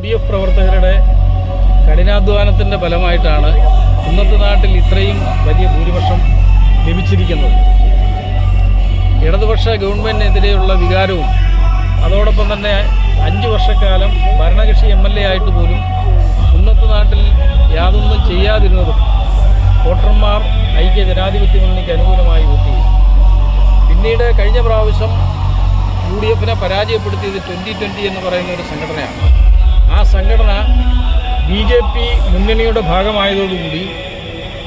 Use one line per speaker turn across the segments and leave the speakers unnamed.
UDF പ്രവർത്തകരുടെ കഠിനാധ്വാനത്തിൻ്റെ ഫലമായിട്ടാണ് ഇന്നത്തെ നാട്ടിൽ ഇത്രയും വലിയ ഭൂരിപക്ഷം ലഭിച്ചിരിക്കുന്നത്. ഇടതുപക്ഷ ഗവൺമെൻറ്റിനെതിരെയുള്ള വികാരവും അതോടൊപ്പം തന്നെ 5 വർഷക്കാലം ഭരണകക്ഷി MLA ആയിട്ട് പോലും ഇന്നത്തെ നാട്ടിൽ യാതൊന്നും ചെയ്യാതിരുന്നതും വോട്ടർമാർ ഐക്യ ജനാധിപത്യ മുന്നണിക്ക് അനുകൂലമായി വോട്ട് ചെയ്തു. പിന്നീട് കഴിഞ്ഞ പ്രാവശ്യം UDFനെ പരാജയപ്പെടുത്തിയത് 2020 എന്ന് പറയുന്ന ഒരു സംഘടനയാണ്. ആ സംഘടന BJP മുന്നണിയുടെ ഭാഗമായതോടുകൂടി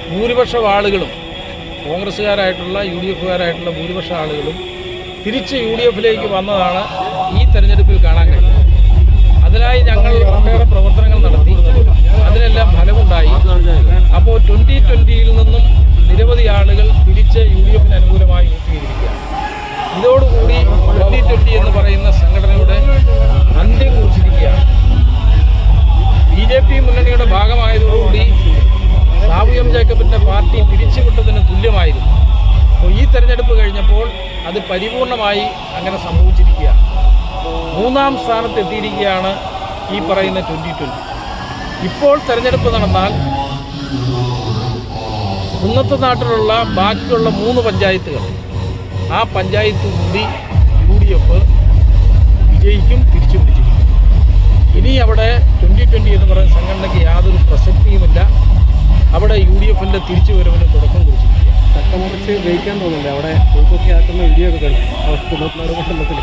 ഭൂരിപക്ഷം ആളുകളും കോൺഗ്രസ്സുകാരായിട്ടുള്ള UDFകാരായിട്ടുള്ള ഭൂരിപക്ഷം ആളുകളും തിരിച്ച് UDFിലേക്ക് വന്നതാണ് ഈ തെരഞ്ഞെടുപ്പിൽ കാണാൻ കഴിയും. അതിനായി ഞങ്ങൾ ഒട്ടേറെ പ്രവർത്തനങ്ങൾ നടത്തി, അതിനെല്ലാം ഫലമുണ്ടായി. അപ്പോൾ 2020യിൽ നിന്നും നിരവധി ആളുകൾ തിരിച്ച് UDFന് അനുകൂലമായി വോട്ട് ചെയ്തിരിക്കുകയാണ്. ഇതോടുകൂടി 2020 എന്ന് പറയുന്ന സംഘടനയുടെ അന്ത്യം കുറിച്ചിരിക്കുകയാണ്. BJP മുന്നണിയുടെ ഭാഗമായതോടുകൂടി സാബു എം ജേക്കബിൻ്റെ പാർട്ടി പിരിച്ചുവിട്ടതിന് തുല്യമായിരുന്നു. അപ്പോൾ ഈ തെരഞ്ഞെടുപ്പ് കഴിഞ്ഞപ്പോൾ അത് പരിപൂർണമായി അങ്ങനെ സംഭവിച്ചിരിക്കുകയാണ്. 3ാം സ്ഥാനത്തെത്തിയിരിക്കുകയാണ് ഈ പറയുന്ന 2020. ഇപ്പോൾ തെരഞ്ഞെടുപ്പ് നടന്നാൽ ഇന്നത്തെ നാട്ടിലുള്ള ബാക്കിയുള്ള 3 പഞ്ചായത്തുകൾ, ആ പഞ്ചായത്ത് കൂടി UDF വിജയിക്കും, തിരിച്ചു പിടിച്ചിരിക്കും. ഇനി അവിടെ 2020 എന്ന് പറയുന്ന സംഘടനയ്ക്ക് യാതൊരു പ്രസക്തിയുമില്ല. അവിടെ UDFൻ്റെ തിരിച്ചുവരവിന് തുടക്കം കുറിച്ചിരിക്കുക.
ചക്കമുറിച്ച് ജയിക്കാൻ തോന്നില്ല. അവിടെ ഉൾക്കൊക്കെ ആക്കുന്ന വീഡിയോ ഒക്കെ കണ്ടു. 94 മണ്ഡലത്തിൽ